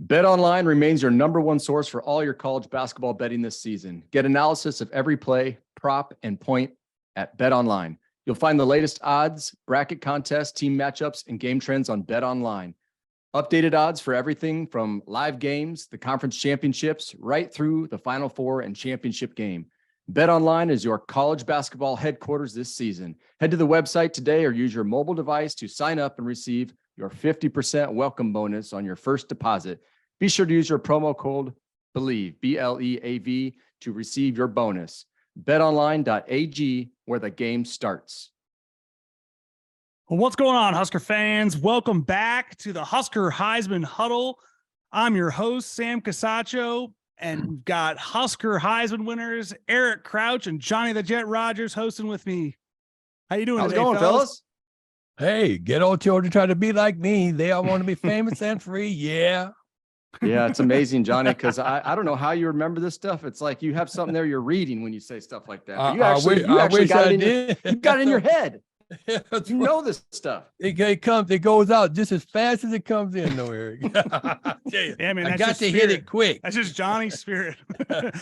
BetOnline remains your number one source for all your college basketball betting this season. Get analysis of every play, prop, and point at BetOnline. You'll find the latest odds, bracket contests, team matchups, and game trends on BetOnline. Updated odds for everything from live games, the conference championships, right through the Final Four and championship game. BetOnline is your college basketball headquarters this season. Head to the website today or use your mobile device to sign up and receive your 50% welcome bonus on your first deposit. Be sure to use your promo code BELIEVE, BLEAV, to receive your bonus. BetOnline.ag, where the game starts. Well, what's going on, Husker fans? Welcome back to the Husker Heisman Huddle. I'm your host, Sam Casaccio, and we've got Husker Heisman winners Eric Crouch and Johnny the Jet Rogers hosting with me. How you doing How's it today, going, fellas? Hey, get old children try to be like me. They all want to be famous and free. Yeah. Yeah, it's amazing, Johnny, because I don't know how you remember this stuff. It's like you have something there you're reading when you say stuff like that. But you actually got it in your head. Yeah, you know this stuff. It goes out just as fast as it comes in, though, Eric. Yeah, man, I got to hit it quick. That's just Johnny's spirit.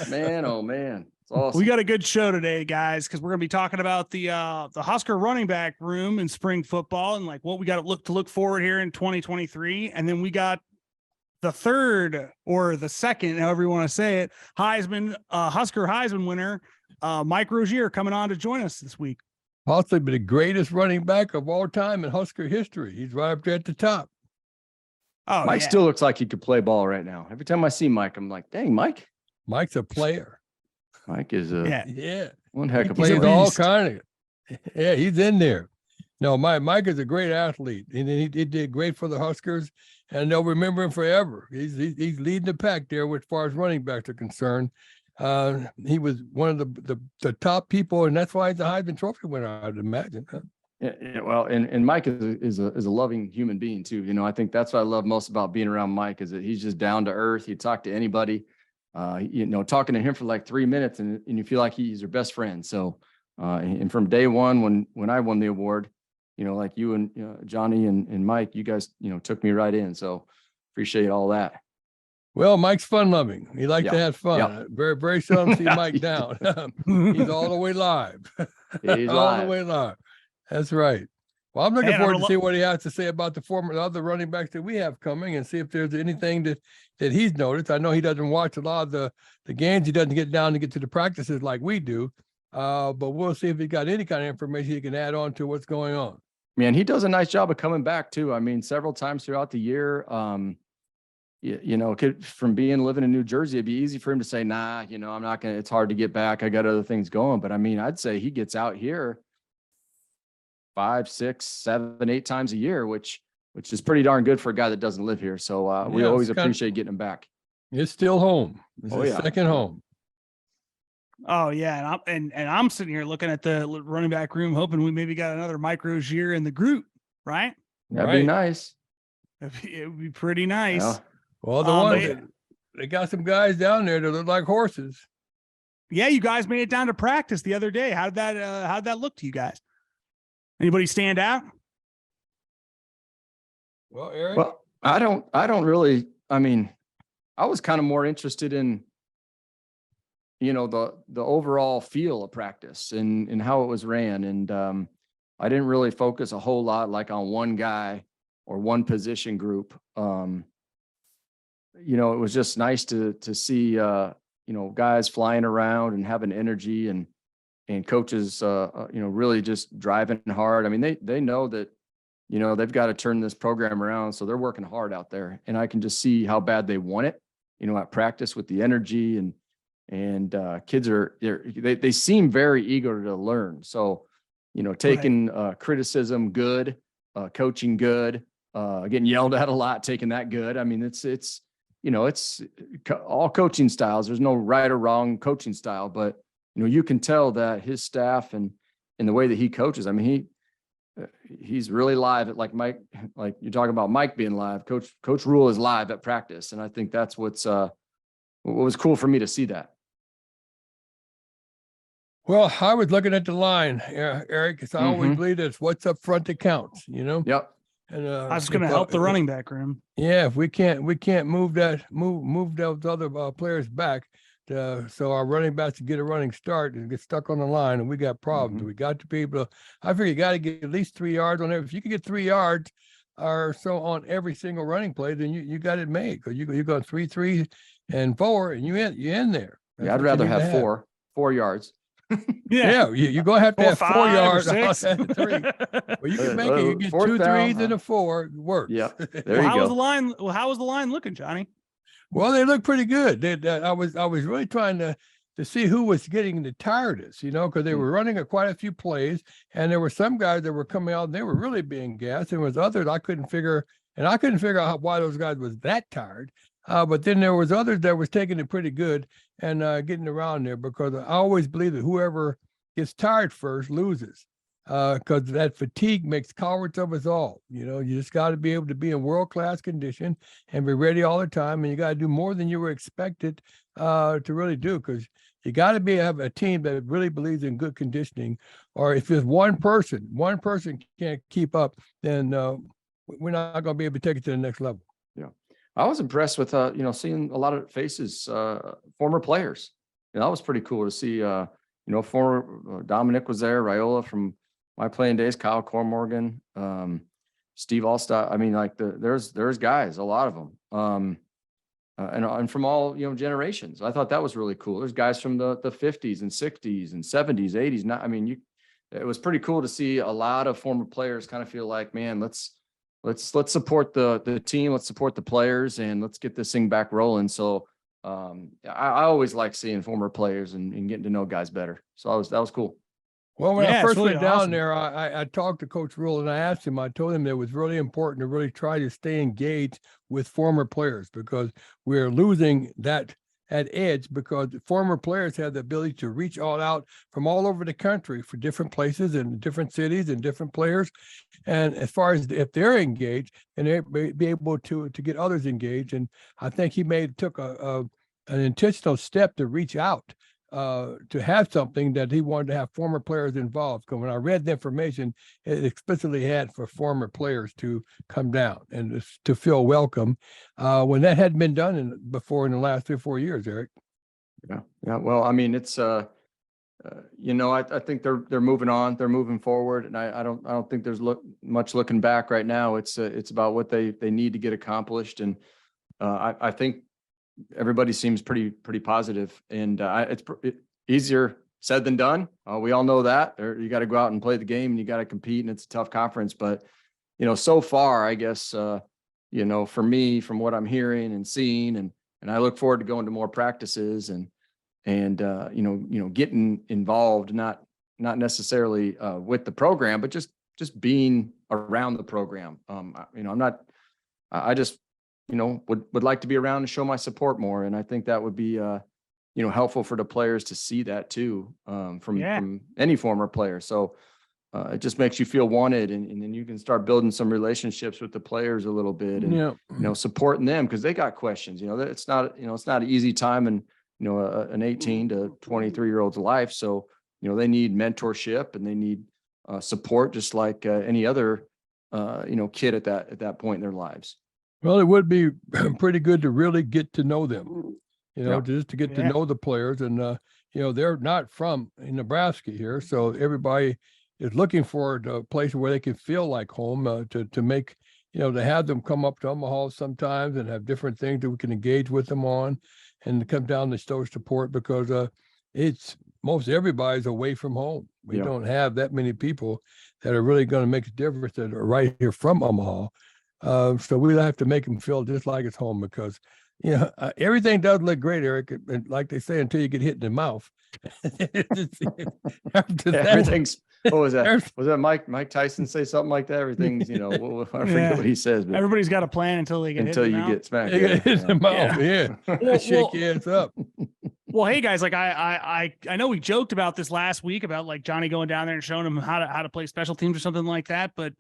Man, oh man. It's awesome. We got a good show today, guys, because we're going to be talking about the Husker running back room in spring football and like what we got to look forward here in 2023. And then we got the third or the second, however you want to say it, Husker Heisman winner, Mike Rozier, coming on to join us this week. Possibly the greatest running back of all time in Husker history. He's right up there at the top. Oh, Mike still looks like he could play ball right now. Every time I see Mike, I'm like, dang, Mike. Mike's a player. Mike is one heck of a player. player. All kind of. Yeah, he's in there. No, Mike is a great athlete, and he did great for the Huskers, and they'll remember him forever. He's leading the pack there as far as running backs are concerned. He was one of the top people, and that's why he's a Heisman Trophy winner, I'd imagine. Yeah, well, and Mike is a loving human being too. You know, I think that's what I love most about being around Mike is that he's just down to earth. You talk to anybody, talking to him for like 3 minutes, and you feel like he's your best friend. So, and from day one, when I won the award, like you and Johnny and Mike, you guys, took me right in. So appreciate all that. Well, Mike's fun loving. He likes to have fun. Yeah. Very, very seldom see Mike down. He's all the way live. He's all the way live. That's right. Well, I'm looking forward to see what he has to say about the other running backs that we have coming and see if there's anything that he's noticed. I know he doesn't watch a lot of the games. He doesn't get down to get to the practices like we do. But we'll see if he's got any kind of information he can add on to what's going on. Man, he does a nice job of coming back too. I mean, several times throughout the year, from living in New Jersey, it'd be easy for him to say, nah, I'm not going to, it's hard to get back. I got other things going. But I mean, I'd say he gets out here 5, 6, 7, 8 times a year, which is pretty darn good for a guy that doesn't live here. So we always appreciate getting him back. It's still home. It's his second home. Oh yeah. And I'm sitting here looking at the running back room, hoping we maybe got another Mike Rozier in the group, right? That'd be nice. It would be pretty nice. Yeah. Well, they got some guys down there that look like horses. Yeah, you guys made it down to practice the other day. How'd that look to you guys? Anybody stand out? Well, Eric. Well, I don't really. I mean, I was kind of more interested in, the overall feel of practice and how it was ran, and I didn't really focus a whole lot like on one guy or one position group. It was just nice to see, guys flying around and having energy and coaches, really just driving hard. I mean, they know that, they've got to turn this program around. So they're working hard out there, and I can just see how bad they want it, at practice with the energy and kids they seem very eager to learn. So, taking criticism good, coaching good, getting yelled at a lot, taking that good. I mean, it's all coaching styles. There's no right or wrong coaching style, but you can tell that his staff and the way that he coaches. I mean, he's really live at like Mike. Like you're talking about Mike being live. Coach Rhule is live at practice, and I think that's what was cool for me to see that. Well, I was looking at the line, Eric, because I always believe it's what's up front that counts. Yep. And I was going to help the running back room. Yeah, if we can't move those other players back, so our running backs get a running start and get stuck on the line, and we got problems. Mm-hmm. We got to be able to. I figure you got to get at least 3 yards on every. If you can get 3 yards or so on every single running play, then you got it made. Because you go 3, 3, and 4, and you in there. That's Yeah, I'd rather have 4 yards. Yeah, you're gonna have to have 4 yards. 6. 3. Well, you can make it. You get 2 3s and a 4. It works. Yeah, there Well, you how go. was the line? Well, how was the line looking, Johnny? Well, they look pretty good. I was really trying to see who was getting the tiredest, because they were running quite a few plays, and there were some guys that were coming out and they were really being gassed. And there was others I couldn't figure out why those guys was that tired. But then there was others that was taking it pretty good and getting around there, because I always believe that whoever gets tired first loses, because that fatigue makes cowards of us all. You just got to be able to be in world-class condition and be ready all the time. And you got to do more than you were expected to really do, because you got to have a team that really believes in good conditioning. Or if there's one person can't keep up, then we're not going to be able to take it to the next level. Yeah. I was impressed with, seeing a lot of faces, former players. That was pretty cool to see, former Dominic was there, Raiola from my playing days, Kyle Cormorgan, Steve Allstott. I mean, like there's guys, a lot of them, and from all, generations. I thought that was really cool. There's guys from the 50s and 60s and 70s, 80s. It was pretty cool to see a lot of former players kind of feel like, man, let's support the team, let's support the players, and let's get this thing back rolling. So I always like seeing former players and getting to know guys better. So that was cool. Well, when I first went down there, I talked to Coach Rhule and I asked him, I told him that it was really important to really try to stay engaged with former players, because we're losing that edge, because former players have the ability to reach all out from all over the country for different places and different cities and different players. And as far as if they're engaged, and they be able to get others engaged. And I think he took an intentional step to reach out, to have something that he wanted to have former players involved. Because when I read the information, it explicitly had for former players to come down and to feel welcome, when that hadn't been done before in the last 3 or 4 years, Eric. Yeah. Well, it's I think they're moving on, they're moving forward, and I don't think there's much looking back right now. It's about what they need to get accomplished, and I think everybody seems pretty positive, and it's easier said than done. We all know that. You got to go out and play the game, and you got to compete, and it's a tough conference. But so far, I guess for me, from what I'm hearing and seeing, and I look forward to going to more practices and getting involved, not necessarily with the program, but just being around the program. I just would like to be around and show my support more. And I think that would be, helpful for the players to see that too, from any former player. So it just makes you feel wanted, and then you can start building some relationships with the players a little bit, and, supporting them, because they got questions. It's not an easy time in, an 18 to 23-year-old's life. So, they need mentorship, and they need support, just like any other, kid at that point in their lives. Well, it would be pretty good to really get to know them, just to get to know the players. And, they're not from Nebraska here. So everybody is looking for a place where they can feel like home, to make, to have them come up to Omaha sometimes and have different things that we can engage with them on, and to come down to show support, because it's most everybody's away from home. We don't have that many people that are really going to make a difference that are right here from Omaha. So we have to make them feel just like it's home, because, everything does look great, Eric. And like they say, until you get hit in the mouth. Everything's, what was that? Was that Mike Tyson say something like that? Everything's, I forget what he says, but everybody's got a plan until they get hit in the mouth. Get smacked. Hit in the mouth. Yeah. Shake your ass up. Well, hey guys, like I know we joked about this last week about like Johnny going down there and showing him how to play special teams or something like that. But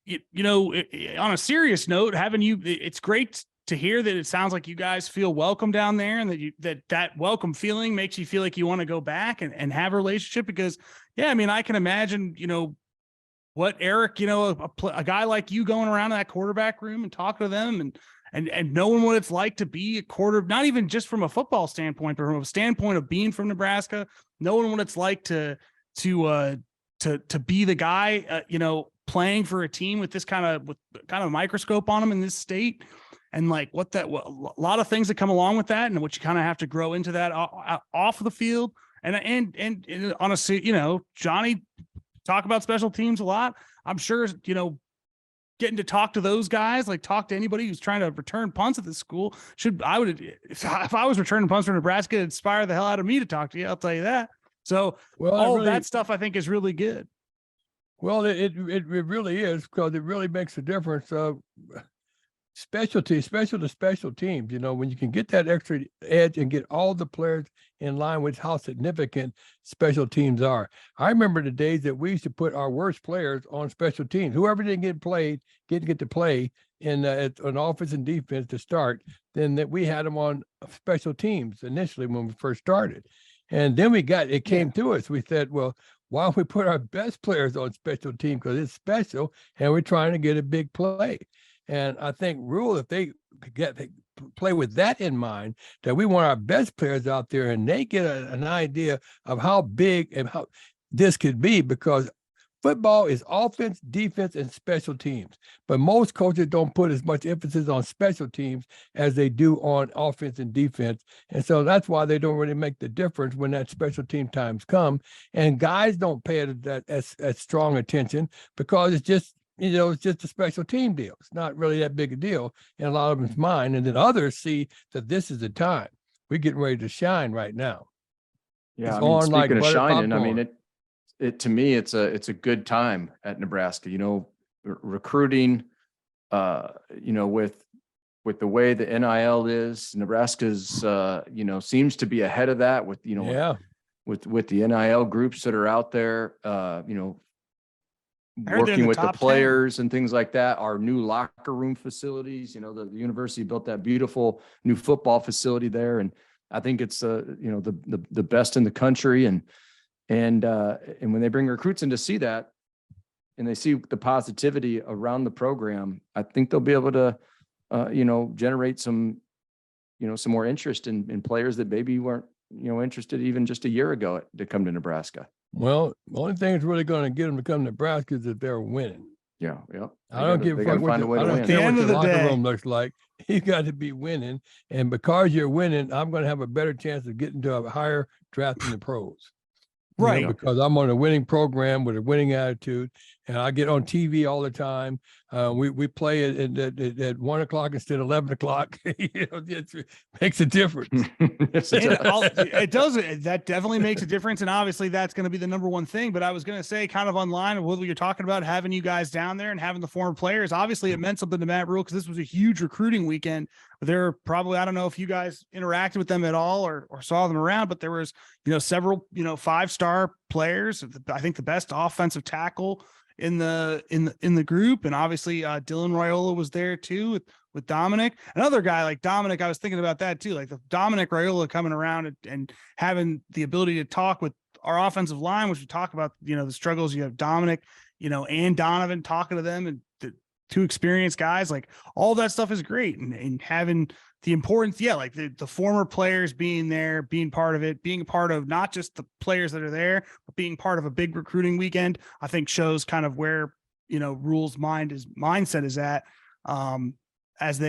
on a serious note, it's great to hear that it sounds like you guys feel welcome down there, and that welcome feeling makes you feel like you want to go back and have a relationship, because I can imagine, what Eric, a guy like you going around in that quarterback room and talking to them and knowing what it's like to be a quarter, not even just from a football standpoint, but from a standpoint of being from Nebraska, knowing what it's like to be the guy, playing for a team with this kind of microscope on them in this state. And like a lot of things that come along with that, and what you kind of have to grow into that off of the field. And honestly, Johnny talk about special teams a lot. I'm sure, getting to talk to those guys, like talk to anybody who's trying to return punts at this school. If I was returning punts for Nebraska, it'd inspire the hell out of me to talk to you. I'll tell you that. So all that stuff I think is really good. Well, it really is, because it really makes a difference. Special teams, when you can get that extra edge and get all the players in line with how significant special teams are. I remember the days that we used to put our worst players on special teams. Whoever didn't get to play in on offense and defense to start, then that we had them on special teams initially when we first started. And then it came to us. We said, well, why don't we put our best players on special team, because it's special and we're trying to get a big play. And I think Rhule, if they play with that in mind, that we want our best players out there and they get an idea of how big and how this could be, because football is offense, defense, and special teams. But most coaches don't put as much emphasis on special teams as they do on offense and defense. And so that's why they don't really make the difference when that special team times come. And guys don't pay it as strong attention, because it's just a special team deal. It's not really that big a deal in a lot of them's mind. And then others see that this is the time. We're getting ready to shine right now. Yeah, speaking of shining, it to me, it's a good time at Nebraska. Recruiting, with the way the NIL is, Nebraska's seems to be ahead of that with with the NIL groups that are out there. Working with the players 10 and things like that. Our new locker room facilities, the university built that beautiful new football facility there. And I think it's, the best in the country. And when they bring recruits in to see that, and they see the positivity around the program, I think they'll be able to, generate some more interest in players that maybe weren't, interested even just a year ago to come to Nebraska. Well, the only thing that's really going to get them to come to Nebraska is if they're winning. Yeah. I don't give a fuck what the locker room looks like. You got to be winning. And because you're winning, I'm going to have a better chance of getting to a higher draft in the pros. Right. Because I'm on a winning program with a winning attitude, and I get on TV all the time. We play it at 1 o'clock instead of 11 o'clock. It makes a difference. It does. That definitely makes a difference. And obviously that's going to be the number one thing. But I was going to say, kind of online with what you're talking about, having you guys down there and having the former players, obviously it meant something to Matt Rhule, because this was a huge recruiting weekend. There probably, I don't know if you guys interacted with them at all or saw them around, but there was, several, 5-star players. I think the best offensive tackle in the group. And obviously Dylan Raiola was there too with Dominic. Another guy like Dominic, I was thinking about that too, like the Dominic Raiola coming around and having the ability to talk with our offensive line, which we talk about, the struggles. You have Dominic, and Donovan talking to them, and the two experienced guys, like all that stuff is great. And having the importance, like the former players being there, being part of it, being a part of not just the players that are there, but being part of a big recruiting weekend, I think shows kind of where, Rhule's mindset is at, as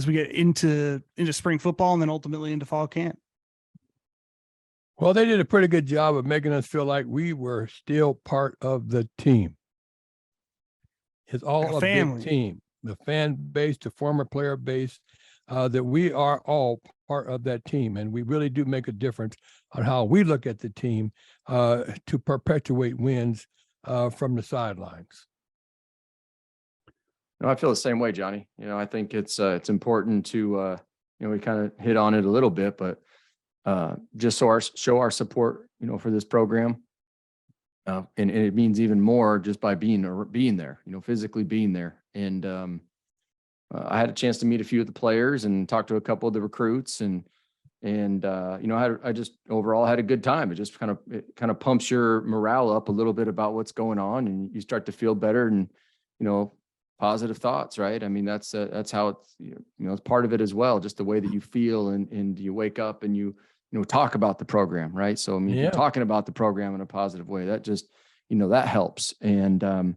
we get into spring football and then ultimately into fall camp. Well, they did a pretty good job of making us feel like we were still part of the team. It's all a big team, the fan base, the former player base, that we are all part of that team. And we really do make a difference on how we look at the team to perpetuate wins from the sidelines. No, I feel the same way, Johnny. I think it's important to, we kind of hit on it a little bit, but just show our support, for this program. And it means even more just by being there, physically being there. And I had a chance to meet a few of the players and talk to a couple of the recruits, and And, I just overall had a good time. It kind of pumps your morale up a little bit about what's going on, and you start to feel better and, positive thoughts, right? I mean, that's how it's, it's part of it as well. Just the way that you feel and you wake up and you talk about the program, right? So, I mean, if you're talking about the program in a positive way, that just, that helps. And,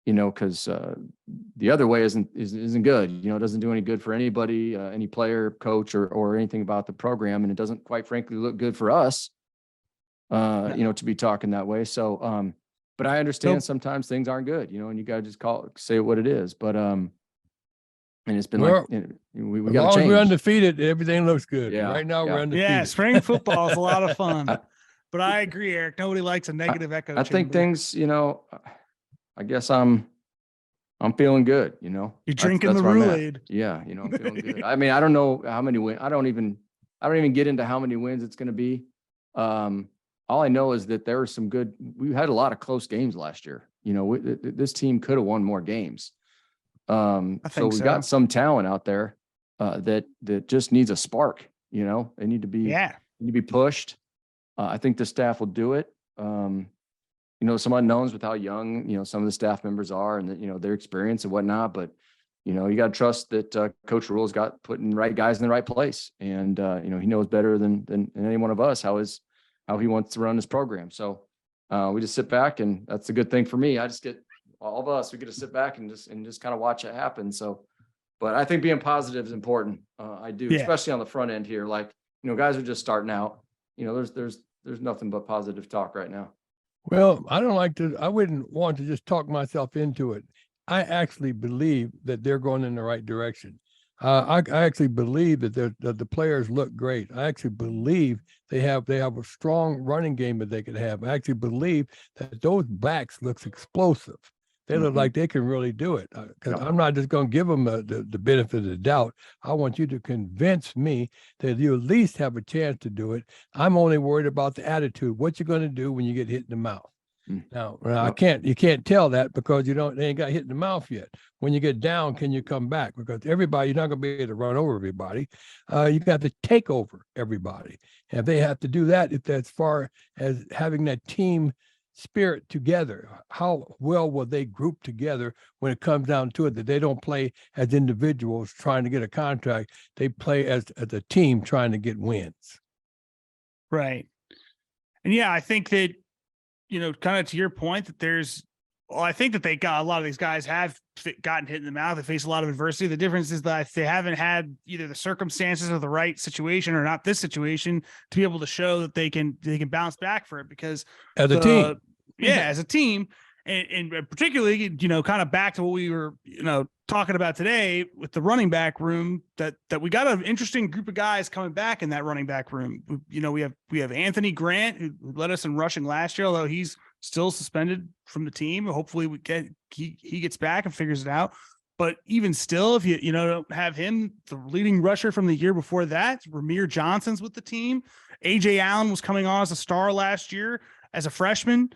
because the other way isn't good. It doesn't do any good for anybody, any player, coach, or anything about the program, and it doesn't, quite frankly, look good for us, to be talking that way. So, but I understand sometimes things aren't good, and you got to just say it what it is. But and it's been we got to change. We're undefeated. Everything looks good. Yeah, right now we're undefeated. Yeah, spring football is a lot of fun. But I agree, Eric. Nobody likes a negative echo. I think things, I guess I'm feeling good, You're drinking the Rhule-Aid. Yeah, I'm feeling good. I mean, I don't know how many wins. I don't even get into how many wins it's going to be. All I know is that there are we had a lot of close games last year. This team could have won more games. So we got some talent out there that just needs a spark. They need to be pushed. I think the staff will do it. Some unknowns with how young, some of the staff members are and their experience and whatnot, but, you got to trust that Coach Rhule's got putting the right guys in the right place. And, he knows better than any one of us how he wants to run his program. So we just sit back, and that's a good thing for me. All of us, we get to sit back and just kind of watch it happen. So, but I think being positive is important. I do, especially on the front end here. Like, guys are just starting out, there's nothing but positive talk right now. Well, I wouldn't want to just talk myself into it. I actually believe that they're going in the right direction. I actually believe that the players look great. I actually believe they have a strong running game that they could have. I actually believe that those backs looks explosive. They look like they can really do it. Because I'm not just going to give them the benefit of the doubt. I want you to convince me that you at least have a chance to do it. I'm only worried about the attitude. What you're going to do when you get hit in the mouth. Now, you can't tell that because they ain't got hit in the mouth yet. When you get down, can you come back? Because you're not going to be able to run over everybody. You have to take over everybody. And if they have to do that, if as far as having that team spirit together, how well will they group together when it comes down to it, that they don't play as individuals trying to get a contract, they play as a team trying to get wins. Right. And I think that, kind of to your point, that I think that a lot of these guys have gotten hit in the mouth. They face a lot of adversity. The difference is that they haven't had either the circumstances or the right situation, or not this situation, to be able to show that they can bounce back for it. Because as a team, as a team, and particularly, kind of back to what we were, talking about today with the running back room, that we got an interesting group of guys coming back in that running back room. We have Anthony Grant, who led us in rushing last year, although he's still suspended from the team. Hopefully he gets back and figures it out. But even still, if you don't have him, the leading rusher from the year before that, Ramir Johnson's with the team. AJ Allen was coming on as a star last year as a freshman.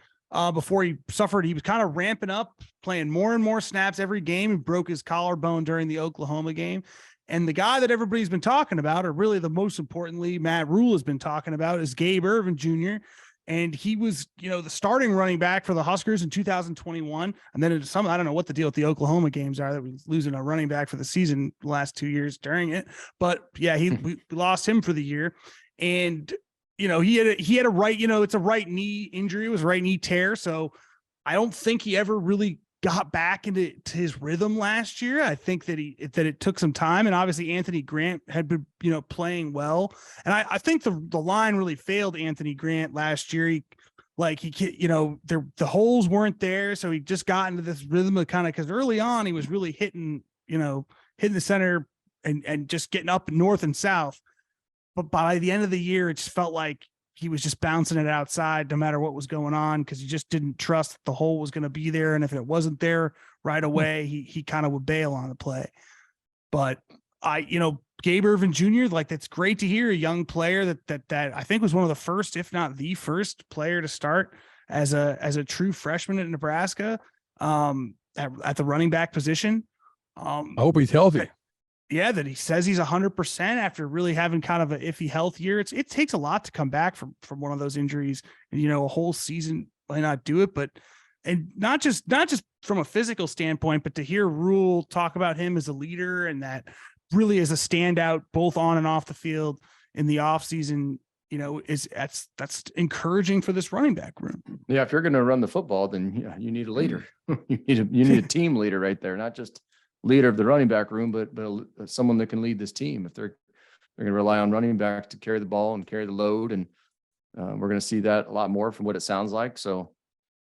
Before he suffered, he was kind of ramping up, playing more and more snaps every game, and broke his collarbone during the Oklahoma game. And the guy that everybody's been talking about, or really the most importantly, Matt Rhule has been talking about, is Gabe Ervin Jr. And he was, the starting running back for the Huskers in 2021. And then I don't know what the deal with the Oklahoma games are, that we losing a running back for the season the last 2 years during it. But we lost him for the year. And he had a right, it's a right knee injury. It was a right knee tear. So I don't think he ever really got back into his rhythm last year. I think that it took some time, and obviously Anthony Grant had been, playing well. And I think the line really failed Anthony Grant last year. The holes weren't there. So he just got into this rhythm of because early on he was really hitting the center and just getting up north and south. But by the end of the year, it just felt like he was just bouncing it outside no matter what was going on, because he just didn't trust that the hole was going to be there. And if it wasn't there right away, he kind of would bail on the play. But Gabe Ervin Jr., that's great to hear, a young player that I think was one of the first, if not the first player to start as a true freshman at Nebraska at the running back position. I hope he's healthy. Yeah, that he says he's 100% after really having kind of an iffy health year. It takes a lot to come back from one of those injuries, and a whole season might not do it. But and not just from a physical standpoint, but to hear Rhule talk about him as a leader and that really as a standout both on and off the field in the offseason, that's encouraging for this running back room. Yeah, if you're going to run the football, then you need a leader. you need a team leader right there, not just leader of the running back room, but someone that can lead this team. If they're going to rely on running back to carry the ball and carry the load, and we're going to see that a lot more from what it sounds like. So,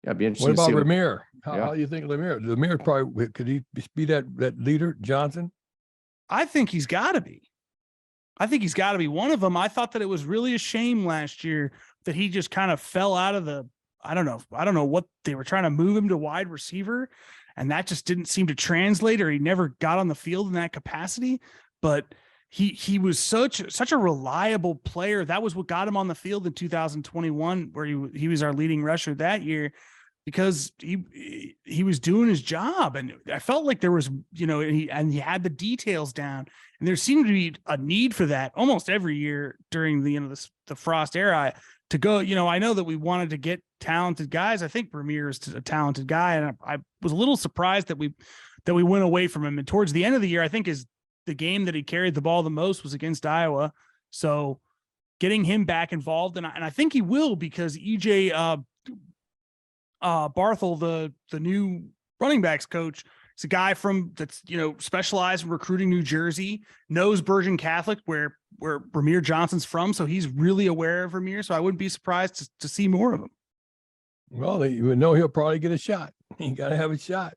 yeah, it'd be interesting. What about Rozier? How do you think Rozier? Rozier probably could he be that leader, Johnson? I think he's got to be. I think he's got to be one of them. I thought that it was really a shame last year that he just kind of fell out of the. I don't know what they were trying to move him to wide receiver, and that just didn't seem to translate, or he never got on the field in that capacity. But he was such a reliable player. That was what got him on the field in 2021, where he was our leading rusher that year, because he was doing his job. And I felt like there was, he had the details down, and there seemed to be a need for that almost every year during the Frost era to go. I know that we wanted to get talented guys. I think Rozier is a talented guy, and I was a little surprised that we went away from him. And towards the end of the year, I think the game that he carried the ball the most was against Iowa. So getting him back involved, and I think he will, because EJ Barthel, the new running backs coach, is a guy that's specialized in recruiting New Jersey, knows Bergen Catholic, where Rozier Johnson's from, so he's really aware of Rozier. So I wouldn't be surprised to see more of him. Well, you would know he'll probably get a shot. You got to have a shot.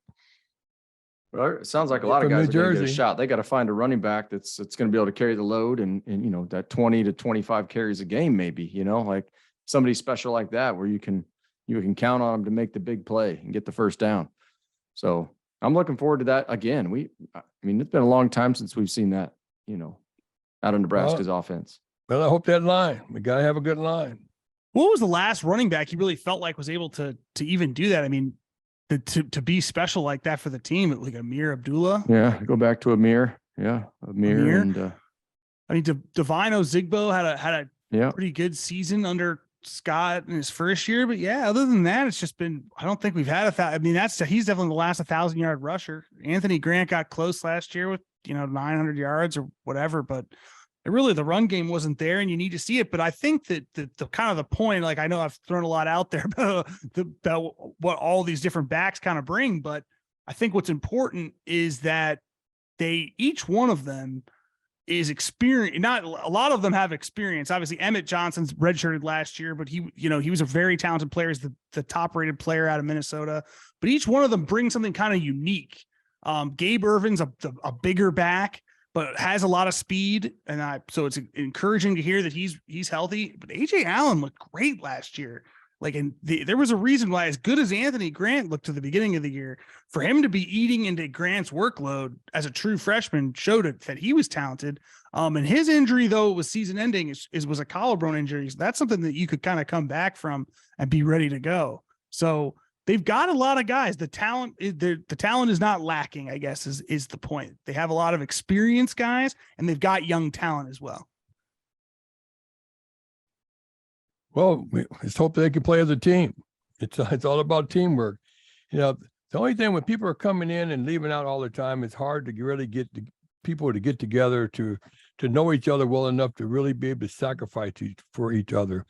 Well, it sounds like a lot of guys are going to get a shot. They got to find a running back that's going to be able to carry the load and that 20 to 25 carries a game, maybe, like somebody special like that, where you can count on them to make the big play and get the first down. So I'm looking forward to that again. It's been a long time since we've seen that, out of Nebraska's offense. Well, I hope that line. We got to have a good line. What was the last running back you really felt like was able to even do that? To be special like that for the team, like Ameer Abdullah. Yeah, go back to Ameer. Yeah, Ameer. And Divine Ozigbo had a Yeah. pretty good season under Scott in his first year, but yeah, other than that, it's just been, I don't think we've had he's definitely the last 1,000-yard rusher. Anthony Grant got close last year with 900 yards or whatever, but really the run game wasn't there, and you need to see it. But I think that the kind of the point, like, I know I've thrown a lot out there about what all these different backs kind of bring, but I think what's important is that each one of them is experience. Not a lot of them have experience. Obviously, Emmett Johnson's redshirted last year, but he was a very talented player. He's the top rated player out of Minnesota, but each one of them brings something kind of unique. Gabe Irvin's a bigger back, but has a lot of speed. So it's encouraging to hear that he's healthy, but AJ Allen looked great last year. There was a reason why, as good as Anthony Grant looked to the beginning of the year, for him to be eating into Grant's workload as a true freshman showed that he was talented. And his injury, though it was season ending, was a collarbone injury. So that's something that you could kind of come back from and be ready to go. So they've got a lot of guys. The talent is not lacking, I guess, is the point. They have a lot of experienced guys, and they've got young talent as well. Well, let's hope they can play as a team. It's all about teamwork. The only thing when people are coming in and leaving out all the time, it's hard to really get people to get together to know each other well enough to really be able to sacrifice for each other.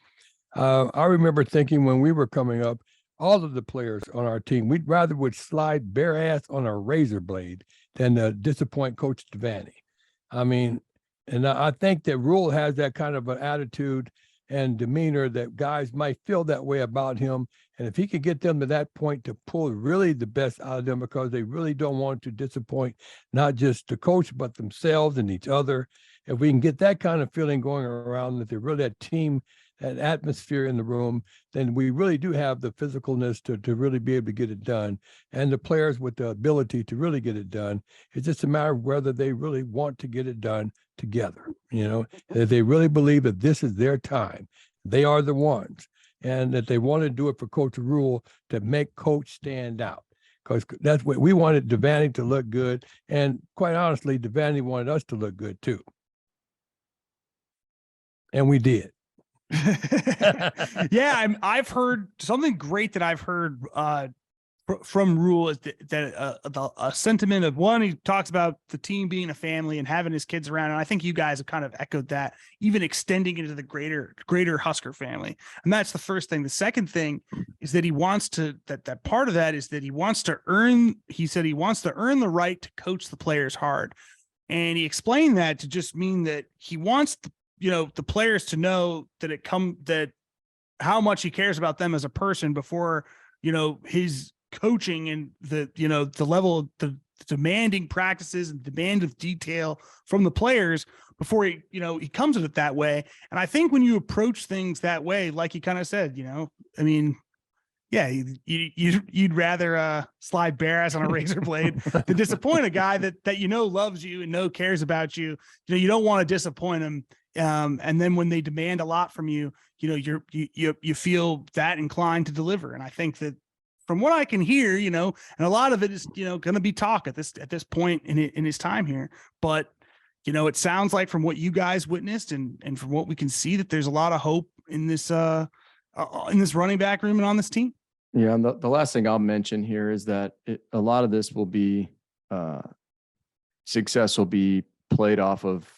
I remember thinking when we were coming up, all of the players on our team, we'd rather would slide bare ass on a razor blade than disappoint Coach Devaney. And I think that Rhule has that kind of an attitude and demeanor that guys might feel that way about him. And if he could get them to that point to pull really the best out of them, because they really don't want to disappoint not just the coach, but themselves and each other. If we can get that kind of feeling going around, that they're really that team, that atmosphere in the room, then we really do have the physicalness to really be able to get it done. And the players with the ability to really get it done. It's just a matter of whether they really want to get it done together. If they really believe that this is their time, they are the ones, and that they want to do it for Coach Rhule to make Coach stand out. because that's what we wanted Devaney to look good. And quite honestly, Devaney wanted us to look good too. And we did. Yeah, I've heard something great that I've heard from Rhule is that a sentiment of one, he talks about the team being a family and having his kids around, and I think you guys have kind of echoed that, even extending into the greater Husker family. And that's the first thing. The second thing is that he wants to that part of that is that he wants to earn. He said he wants to earn the right to coach the players hard, and he explained that to just mean that he wants the players to know that how much he cares about them as a person before his coaching and the level of the demanding practices and demand of detail from the players before he comes at it that way. And I think when you approach things that way, like he kind of said, I mean, yeah, you'd rather slide bare ass on a razor blade than disappoint a guy that loves you and cares about you. You don't want to disappoint him. And then when they demand a lot from you, you feel that inclined to deliver. And I think that from what I can hear, and a lot of it is, going to be talk at this point in his time here. But, it sounds like from what you guys witnessed and from what we can see that there's a lot of hope in this running back room and on this team. Yeah. And the last thing I'll mention here is that a lot of this will be success will be played off of,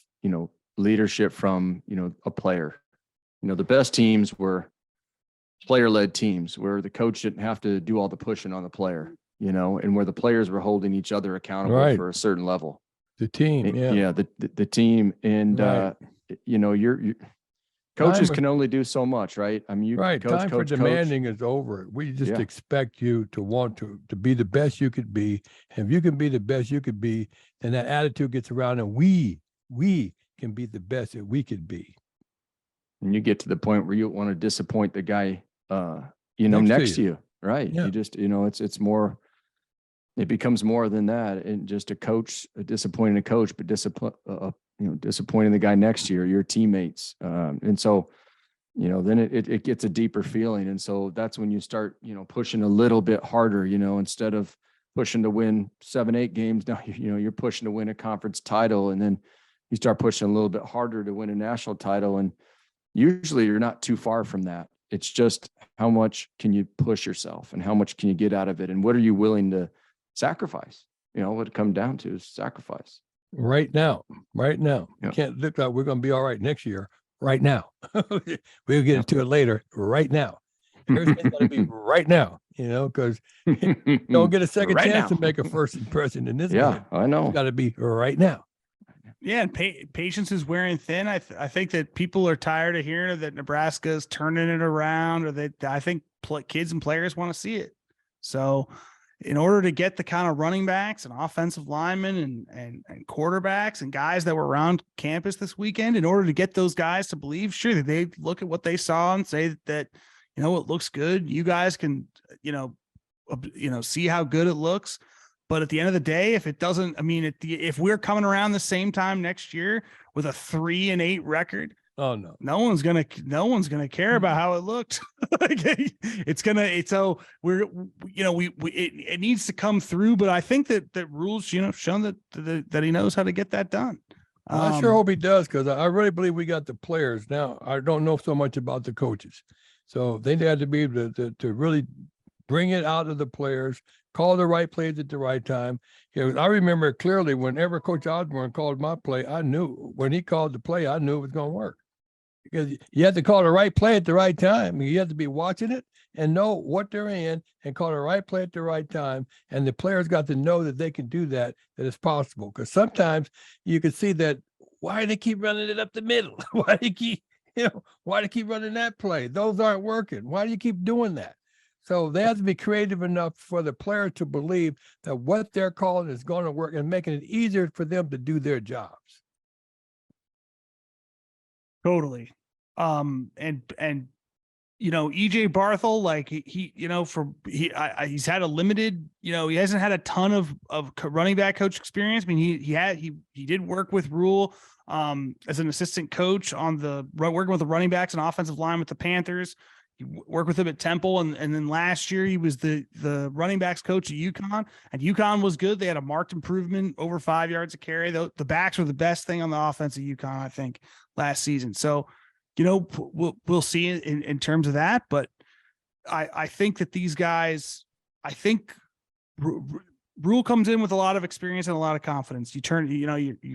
leadership from, a player. The best teams were player-led teams where the coach didn't have to do all the pushing on the player, and where the players were holding each other accountable for a certain level. The team, the team, and right. Your coaches can only do so much, right? I mean, time for demanding is over. We just expect you to want to be the best you could be, and if you can be the best you could be, then that attitude gets around, and we can be the best that we could be. And you get to the point where you don't want to disappoint the guy, next to you, right? Yeah. You just, it's more. It becomes more than that, and just disappointing a coach, but disappointing the guy next to you, or your teammates, and so, then it gets a deeper feeling, and so that's when you start, pushing a little bit harder, instead of pushing to win 7-8 games, now you're pushing to win a conference title, and then you start pushing a little bit harder to win a national title, and usually you're not too far from that. It's just how much can you push yourself, and how much can you get out of it, and what are you willing to sacrifice? What it comes down to is sacrifice. Right now. You can't look like we're going to be all right next year. Right now. We'll get into it later. Right now. Everything's got to be right now, because you don't get a second chance to make a first impression in this. Yeah, I know. It's got to be right now. Yeah, and patience is wearing thin. I think that people are tired of hearing that Nebraska's turning it around, or that I think kids and players want to see it. So in order to get the kind of running backs and offensive linemen and quarterbacks and guys that were around campus this weekend, in order to get those guys to believe, sure, that they look at what they saw and say that, it looks good. You guys can, see how good it looks. But at the end of the day, if it doesn't, if we're coming around the same time next year with a 3-8 record, oh no, no one's gonna care about how it looked. It needs to come through. But I think that Rhule's, shown that he knows how to get that done. I sure hope he does, because I really believe we got the players. Now, I don't know so much about the coaches, so they had to be able to really bring it out of the players, call the right plays at the right time. I remember clearly whenever Coach Osborne called my play, I knew when he called the play, I knew it was going to work. Because you have to call the right play at the right time. You have to be watching it and know what they're in and call the right play at the right time. And the players got to know that they can do that it's possible. Because sometimes you can see that, why do they keep running it up the middle? Why do they keep running that play? Those aren't working. Why do you keep doing that? So they have to be creative enough for the player to believe that what they're calling is going to work, and making it easier for them to do their jobs. Totally. EJ Barthel, he's had a limited, he hasn't had a ton of running back coach experience. He did work with Rhule as an assistant coach on working with the running backs and offensive line with the Panthers. worked with him at Temple, and then last year he was the running backs coach at UConn, and UConn was good. They had a marked improvement, over 5 yards a carry. The backs were the best thing on the offense at UConn, I think, last season. So, we'll see in terms of that, but I think that these guys, I think Rhule comes in with a lot of experience and a lot of confidence. You've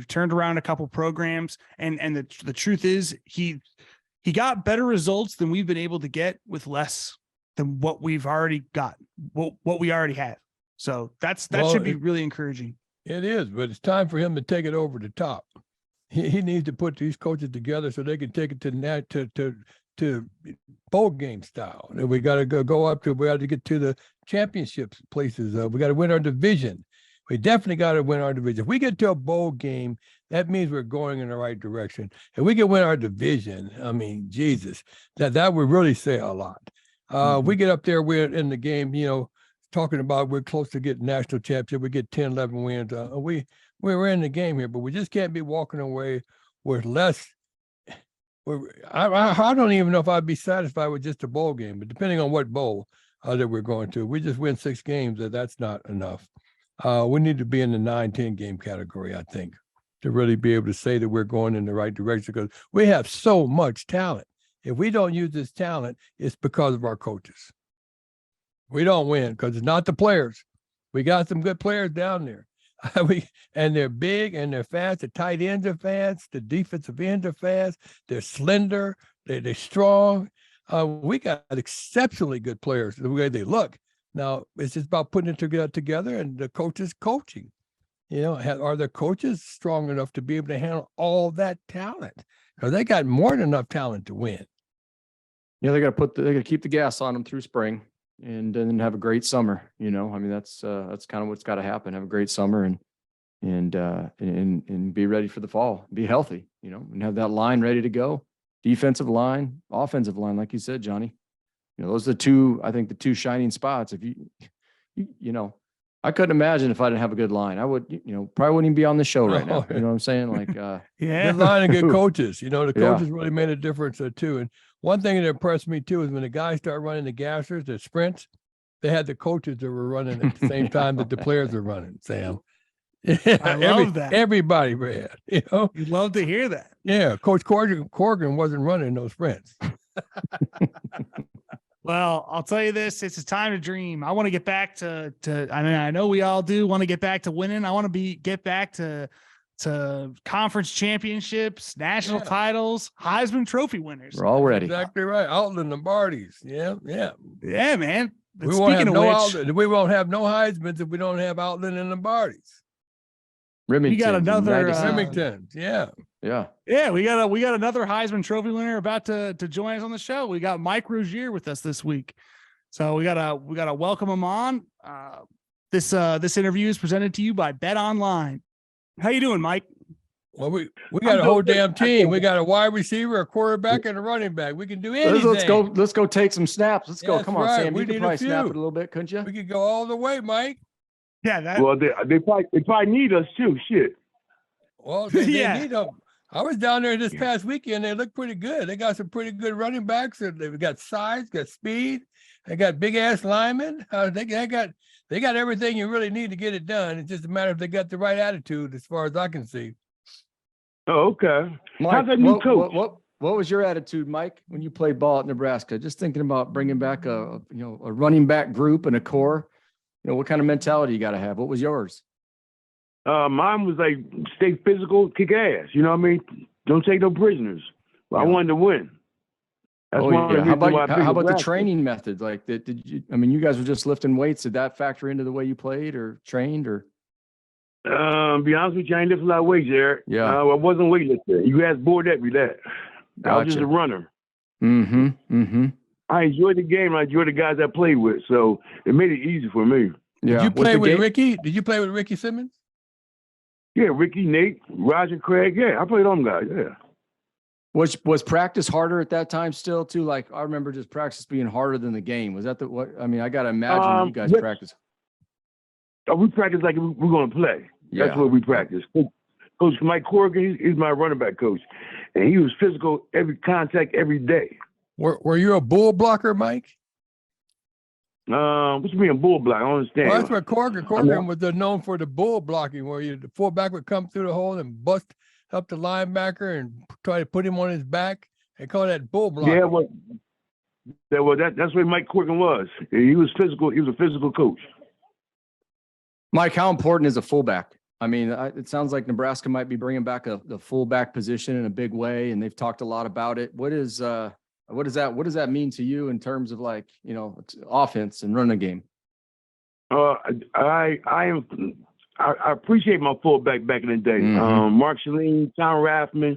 turned around a couple programs, and the truth is he got better results than we've been able to get with less than what we've already got, what we already have. So that should be really encouraging. It is, but it's time for him to take it over the top. He needs to put these coaches together so they can take it to bowl game style. And we got to go up to, we got to get to the championship places. We got to win our division. We definitely got to win our division. If we get to a bowl game, that means we're going in the right direction. If we can win our division, I mean, Jesus, that would really say a lot. We get up there, we're in the game, talking about we're close to getting national championship. We get 10, 11 wins. We're in the game here, but we just can't be walking away with less. I don't even know if I'd be satisfied with just a bowl game, but depending on what bowl that we're going to, we just win 6 games. That's not enough. We need to be in the 9-10 game category, I think, to really be able to say that we're going in the right direction, because we have so much talent. If we don't use this talent, it's because of our coaches. We don't win because it's not the players. We got some good players down there. And they're big and they're fast. The tight ends are fast. The defensive ends are fast. They're slender. They're strong. We got exceptionally good players the way they look. Now, it's just about putting it together and the coaches coaching. Are the coaches strong enough to be able to handle all that talent? Because they got more than enough talent to win. Yeah, they got to keep the gas on them through spring and then have a great summer. That's kind of what's got to happen. Have a great summer and be ready for the fall. Be healthy, and have that line ready to go. Defensive line, offensive line, like you said, Johnny. Those are the two shining spots. If I couldn't imagine if I didn't have a good line. I would, probably wouldn't even be on the show right now. You know what I'm saying? Like, good line and good coaches. The coaches really made a difference too. And one thing that impressed me too is when the guys start running the gassers, the sprints, they had the coaches that were running at the same time that the players were running. Sam, I love that. Everybody ran. You'd love to hear that. Yeah, Coach Corrigan wasn't running those sprints. Well, I'll tell you this, it's a time to dream. I want to get back to I know we all do want to get back to winning. I want to get back to conference championships, national titles, Heisman Trophy winners. We're all ready. Exactly right. Outland Lombardis. Yeah, man. But we won't have no Heismans if we don't have Outland and Lombardis. Remington. We got another Remington. Yeah. We got another Heisman Trophy winner about to join us on the show. We got Mike Rozier with us this week, so we gotta welcome him on. This interview is presented to you by Bet Online. How you doing, Mike? Well, we got a whole damn team. We got a wide receiver, a quarterback, and a running back. We can do anything. Let's go take some snaps. Let's go. Come on, right. Sam. You could probably snap it a little bit, couldn't you? We could go all the way, Mike. Yeah. Well, they probably need us too. Shit. Well, they need them. I was down there this past weekend. They look pretty good. They got some pretty good running backs. They've got size, got speed. They got big ass linemen. They got everything you really need to get it done. It's just a matter if they got the right attitude, as far as I can see. Oh, okay. Mike, how's that new coach? What was your attitude, Mike, when you played ball at Nebraska? Just thinking about bringing back a running back group and a core. What kind of mentality you got to have? What was yours? Mine was like stay physical, kick ass. You know what I mean? Don't take no prisoners. Well, I wanted to win. That's how about the training methods? Like, did you? I mean, you guys were just lifting weights. Did that factor into the way you played or trained? Or be honest with you, I ain't lifting a lot of weights, Eric. Yeah, I wasn't weightlifter. You guys bored at me that. Gotcha. I was just a runner. Mm-hmm. I enjoyed the game. I enjoyed the guys I played with, so it made it easy for me. Yeah. Did you play with Ricky? Did you play with Ricky Simmons? Yeah, Ricky, Nate, Roger, Craig. Yeah, I played on them guys. Yeah. Was practice harder at that time still too? Like, I remember just practice being harder than the game. Was that what? I mean, I got to imagine you guys practice. We practice like we're going to play. That's what we practice. Coach Mike Corrigan, he's my running back coach, and he was physical every contact every day. Were you a bull blocker, Mike? What you mean a bull block? I don't understand. Well, that's what Corcoran was known for, the bull blocking, where the fullback would come through the hole and bust up the linebacker and try to put him on his back. They call that bull blocking. Yeah, that's what Mike Corcoran was. He was physical. He was a physical coach. Mike, how important is a fullback? I mean, it sounds like Nebraska might be bringing back the fullback position in a big way, and they've talked a lot about it. What does that mean to you in terms of, like, you know, offense and running game? I appreciate my fullback back in the day. Mm-hmm. Mark Shalene, Tom Rathman,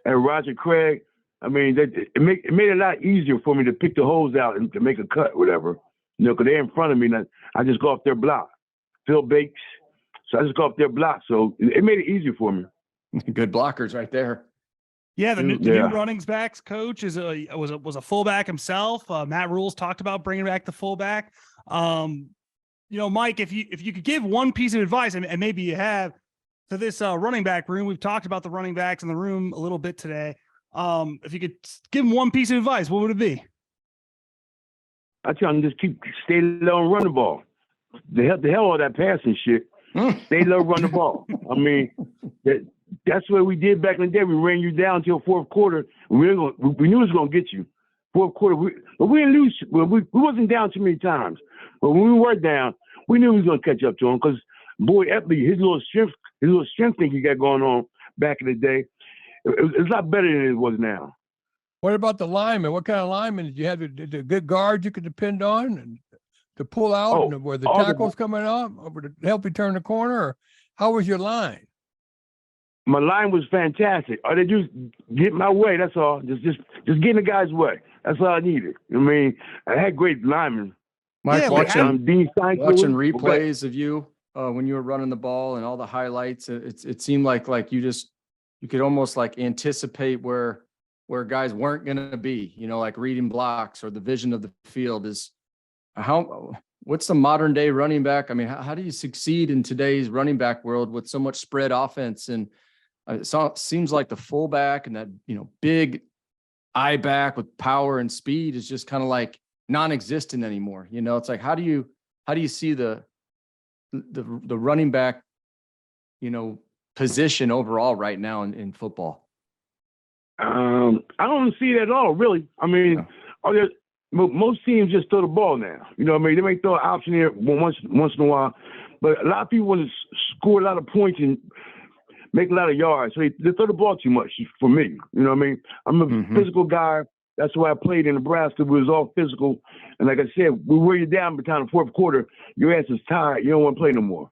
and Roger Craig. I mean, it made it a lot easier for me to pick the holes out and to make a cut, whatever. You know, because they're in front of me, and I just go off their block. Phil Bakes. So I just go off their block. So it made it easier for me. Good blockers right there. Yeah, the new running backs coach was a fullback himself. Matt Rhule's talked about bringing back the fullback. You know, Mike, if you could give one piece of advice, and maybe you have, to this running back room, we've talked about the running backs in the room a little bit today. If you could give them one piece of advice, what would it be? I tell them just stay low and run the ball. The hell all that passing shit. Stay low, run the ball. I mean, that's what we did back in the day. We ran you down until fourth quarter. We knew it was going to get you. Fourth quarter, but we didn't lose. We wasn't down too many times. But when we were down, we knew we was going to catch up to him, because boy, Epley, his little strength thing he got going on back in the day, it's a lot better than it was now. What about the linemen? What kind of linemen did you have? The good guards you could depend on and to pull out, and where the tackles coming up, or to help you turn the corner? Or how was your line? My line was fantastic. All they do is get my way. That's all. Just get in the guy's way. That's all I needed. I mean, I had great linemen. Mike, watching replays of of you when you were running the ball and all the highlights, it seemed like you could almost like anticipate where guys weren't going to be, you know, like reading blocks or the vision of the field. What's the modern day running back? I mean, how do you succeed in today's running back world with so much spread offense? And it seems like the fullback and that, you know, big eye back with power and speed is just kind of like non-existent anymore. You know, it's like, how do you see the running back, you know, position overall right now in football? I don't see it at all, really. I mean, most teams just throw the ball now. You know what I mean? They may throw an option here once in a while, but a lot of people want to score a lot of points and make a lot of yards. So they throw the ball too much for me. You know what I mean? I'm a physical guy. That's why I played in Nebraska. We was all physical. And like I said, we wear you down by the time the fourth quarter. Your ass is tired. You don't want to play no more.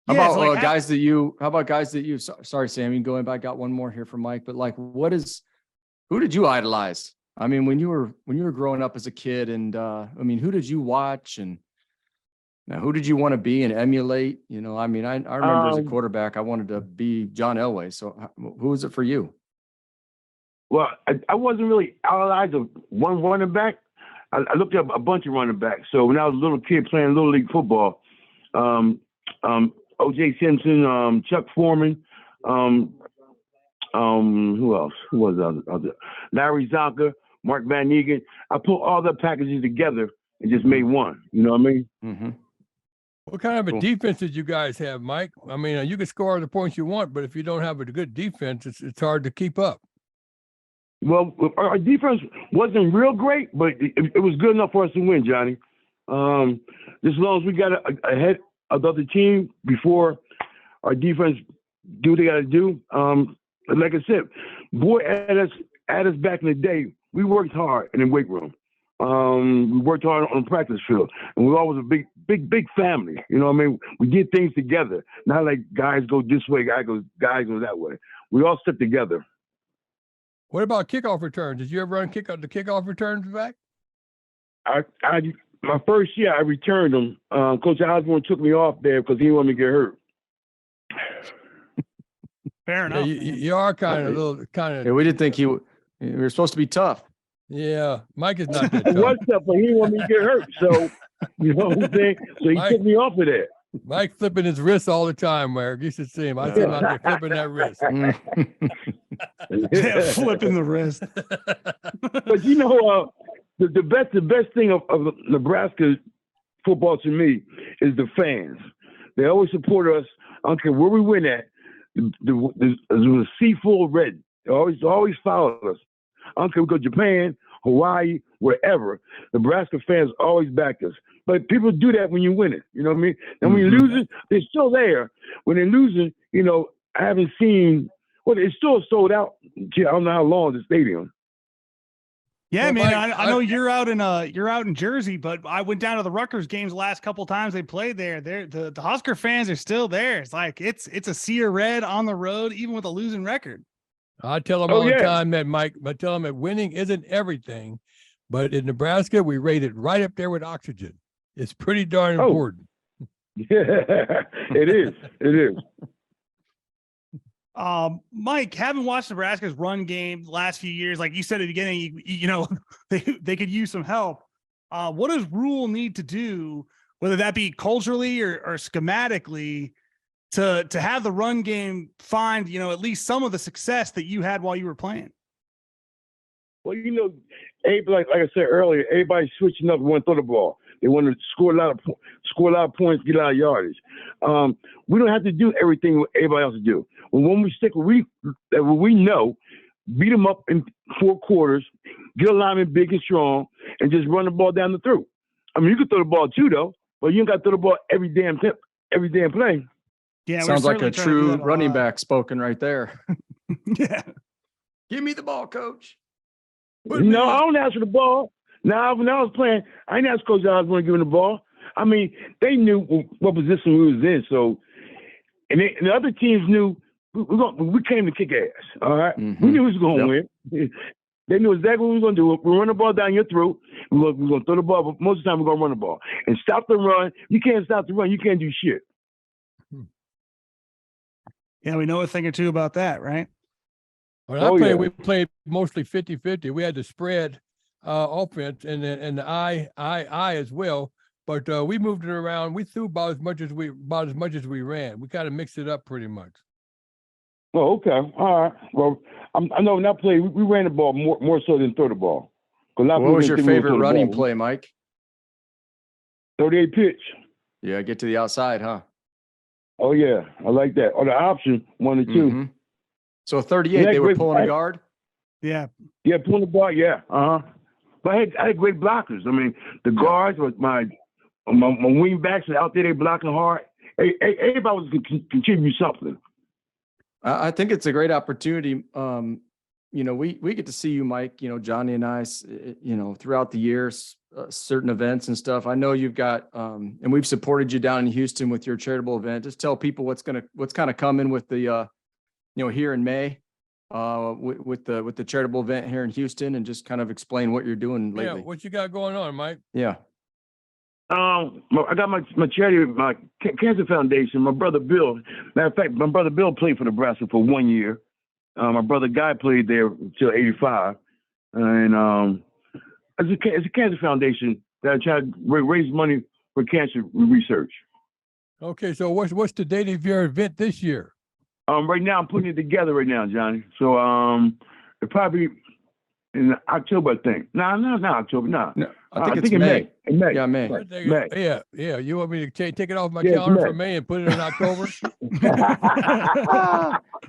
How about guys that you, sorry, Sam, you can go in, but I got one more here from Mike, but like, who did you idolize? I mean, when you were growing up as a kid, and I mean, who did you watch, and now who did you want to be and emulate? You know, I mean, I remember as a quarterback, I wanted to be John Elway. So who was it for you? Well, I wasn't really idolized of one running back. I looked up a bunch of running backs. So when I was a little kid playing Little League football, O.J. Simpson, Chuck Foreman, who else? Who was the other? Larry Zonka, Mark Van Egan. I put all the packages together and just made one. You know what I mean? Mm-hmm. What kind of a defense did you guys have, Mike? I mean, you can score the points you want, but if you don't have a good defense, it's hard to keep up. Well, our defense wasn't real great, but it was good enough for us to win, Johnny. Just as long as we got ahead of the other team before our defense do what they got to do. Like I said, boy, at us back in the day, we worked hard in the weight room. We worked hard on the practice field, and we were always a big family. You know what I mean? We did things together. Not like guys go this way, guys go that way. We all stuck together. What about kickoff returns? Did you ever run the kickoff returns back? My first year, I returned them. Coach Osborne took me off there because he didn't want me to get hurt. Fair enough. Yeah, you are kind of. Yeah, we didn't think we were supposed to be tough. Yeah, Mike is not that tough. He was tough, but he didn't want me to get hurt. So, you know what I'm saying? So he took me off of that. Mike flipping his wrist all the time, Mark. You should see him. I see him out there flipping that wrist. Yeah, flipping the wrist. But you know, the best thing of Nebraska football to me is the fans. They always support us. I don't care where we win at. There's a sea full of red. They always follow us. I don't care if we go to Japan, Hawaii, wherever. Nebraska fans always back us. But people do that when you win it. You know what I mean? And when you lose it, they're still there. When they're losing, you know, I haven't seen. Well, it's still sold out. Gee, I don't know how long the stadium. Yeah, Well, man. Mike, I know you're out in Jersey, but I went down to the Rutgers games the last couple times they played there. The Husker fans are still there. It's like it's a sea of red on the road, even with a losing record. I tell them all the time that, Mike, I tell them that winning isn't everything, but in Nebraska, we rate it right up there with oxygen. It's pretty darn important. Yeah, it is. It is. Mike, having watched Nebraska's run game the last few years, like you said at the beginning, you know, they could use some help. What does Rhule need to do, whether that be culturally or schematically, to have the run game find, you know, at least some of the success that you had while you were playing? Well, you know, like I said earlier, everybody's switching up and want to throw the ball. They want to score a lot of points, get a lot of yardage. We don't have to do everything what everybody else do. When we stick, what we know, beat them up in 4 quarters, get a lineman big and strong, and just run the ball down the throat. I mean, you can throw the ball too, though, but you don't got to throw the ball every damn play. Yeah, sounds like a true running back spoken right there. Yeah, give me the ball, coach. No, I don't ask for the ball. Now, when I was playing, I didn't ask Coach Osborne to give him the ball. I mean, they knew what position we was in. So, and the other teams knew we came to kick ass. All right, we knew we was going to win. They knew exactly what we were going to do. We run the ball down your throat. We're going to throw the ball, but most of the time we're going to run the ball and stop the run. You can't stop the run. You can't do shit. Yeah, we know a thing or two about that, right? When we played mostly 50-50. We had the spread offense and the I as well. But we moved it around. We threw about as much as we ran. We kind of mixed it up pretty much. Oh, okay. All right. Well, I know in that play we ran the ball more so than throw the ball. What was your favorite running play, Mike? 38 pitch. Yeah, get to the outside, huh? Oh yeah, I like that. Or the option 1 or 2. So 38, they were pulling a guard. Yeah, pulling the guard. Yeah, But I had great blockers. I mean, the guards was my wing backs are out there. They blocking hard. Everybody was contribute something. I think it's a great opportunity. You know, we get to see you, Mike, you know, Johnny and I, you know, throughout the years, certain events and stuff. I know you've got, and we've supported you down in Houston with your charitable event. Just tell people what's kind of coming with the, you know, here in May, with the charitable event here in Houston, and just kind of explain what you're doing lately. Yeah, what you got going on, Mike? Yeah. I got my charity, my Cancer Foundation. My brother Bill. Matter of fact, my brother Bill played for Nebraska for 1 year. My brother Guy played there until '85, and it's a cancer foundation that I try to raise money for cancer research. Okay, so what's the date of your event this year? Right now I'm putting it together right now, Johnny. So it probably in October, I think. No, not October. No, I think it's May. In May. Yeah, May. May. Yeah. You want me to take it off my calendar for May and put it in October?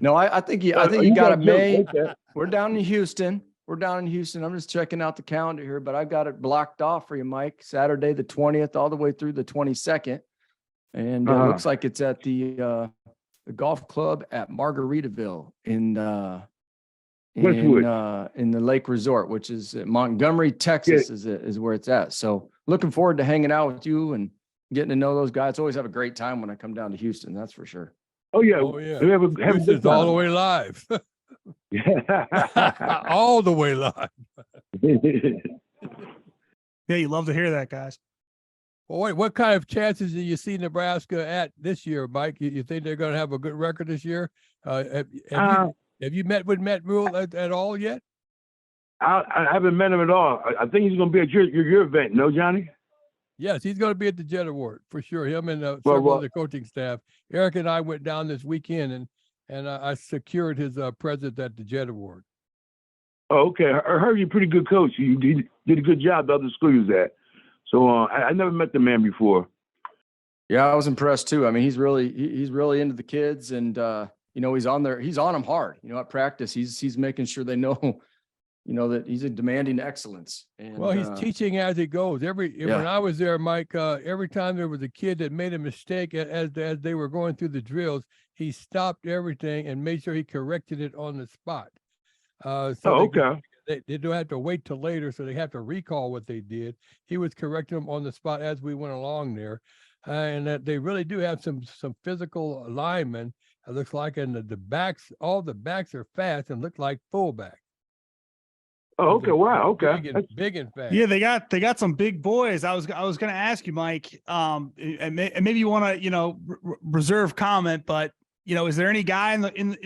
No, I think you got it May. We're down in Houston. I'm just checking out the calendar here, but I've got it blocked off for you, Mike. Saturday the 20th, all the way through the 22nd, and it looks like it's at the golf club at Margaritaville in the Lake Resort, which is Montgomery, Texas, is where it's at. So looking forward to hanging out with you and getting to know those guys. Always have a great time when I come down to Houston. That's for sure. Oh yeah. We have a good time. All the way live. All the way live. Yeah, you love to hear that, guys. Well, what kind of chances do you see Nebraska at this year, Mike? You think they're going to have a good record this year? Have you met with Matt Rhule at all yet? I haven't met him at all. I think he's going to be at your event. No, Johnny? Yes, he's going to be at the Jet Award for sure. Him and several of the coaching staff. Eric and I went down this weekend, and I secured his presence at the Jet Award. Oh, okay. I heard you're a pretty good coach. You did a good job the other school you was at. So I never met the man before. Yeah, I was impressed too. I mean, he's really into the kids, and you know, he's on them hard. You know, at practice, he's making sure they know, you know, that he's demanding excellence. And well, he's teaching as he goes. When I was there, Mike, every time there was a kid that made a mistake as they were going through the drills, he stopped everything and made sure he corrected it on the spot. Okay. They don't have to wait till later, so they have to recall what they did. He was correcting them on the spot as we went along there. And that they really do have some physical linemen. It looks like, and the backs, all the backs are fast and look like fullback. Oh, okay. Wow. Okay. Big and fast. Yeah, they got some big boys. I was going to ask you, Mike, and maybe you want to, you know, reserve comment, but you know, is there any guy in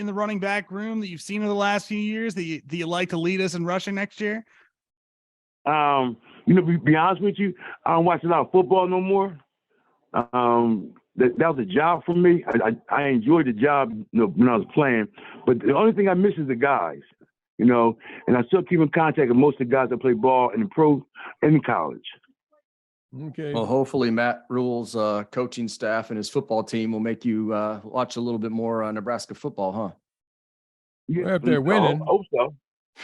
the running back room that you've seen in the last few years that you like to lead us in rushing next year? You know, be honest with you, I don't watch a lot of football no more. That was a job for me. I enjoyed the job, you know, when I was playing, but the only thing I miss is the guys, you know, and I still keep in contact with most of the guys that play ball in the pro and in college. Okay. well, hopefully Matt Rhule's coaching staff and his football team will make you watch a little bit more Nebraska football, huh? Yeah, Well, if they're winning. I hope so.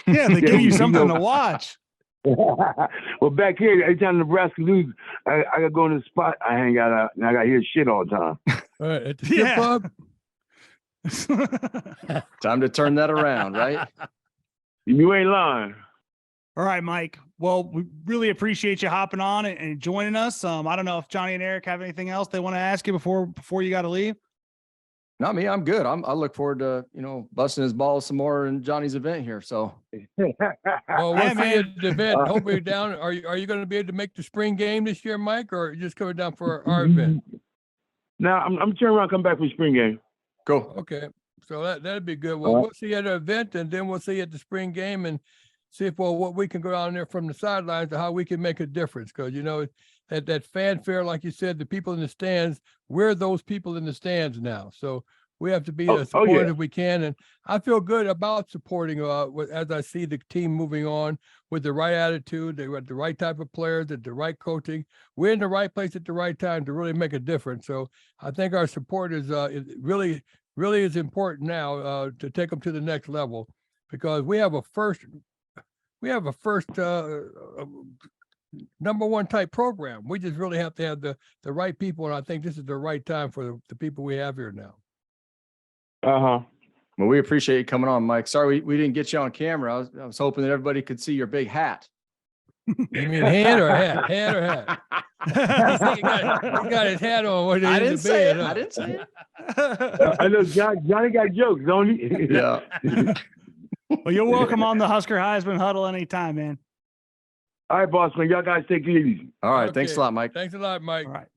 Yeah, they give you something to watch. Well, back here, every time Nebraska lose, I got to go in the spot. I hang out and I got to hear shit all the time. All right, at the strip club. Time to turn that around, right? You ain't lying. All right, Mike. Well, we really appreciate you hopping on and joining us. I don't know if Johnny and Eric have anything else they want to ask you before you got to leave. Not me. I'm good. I look forward to, you know, busting his balls some more in Johnny's event here. So, Well, we'll Yeah, see man. you at the event. Hope you're down. Are you going to be able to make the spring game this year, Mike, or are you just coming down for our event? Now I'm turning around, and come back for spring game. go. Okay, so that'd be good. Well, All right. we'll see you at the event, and then we'll see you at the spring game and see if what we can go down there from the sidelines to how we can make a difference. Because you know that fanfare, like you said, the people in the stands, we're those people in the stands now. So we have to be as supportive as we can, and I feel good about supporting. As I see the team moving on with the right attitude, they got the right type of players, at the right coaching. We're in the right place at the right time to really make a difference. So I think our support is really is important now to take them to the next level, because we have a first number one type program. We just really have to have the right people, and I think this is the right time for the people we have here now. Well, we appreciate you coming on, Mike. Sorry we didn't get you on camera. I was hoping that everybody could see your big hat. You mean hat or hat? Hat or hat? he got his hat on. I didn't say it. I didn't say it. I know Johnny got jokes, don't he? Yeah. Well, you're welcome on the Husker Heisman Huddle anytime, man. All right, boss man. Y'all guys take it easy. All right. Thanks a lot, Mike. Thanks a lot, Mike. All right.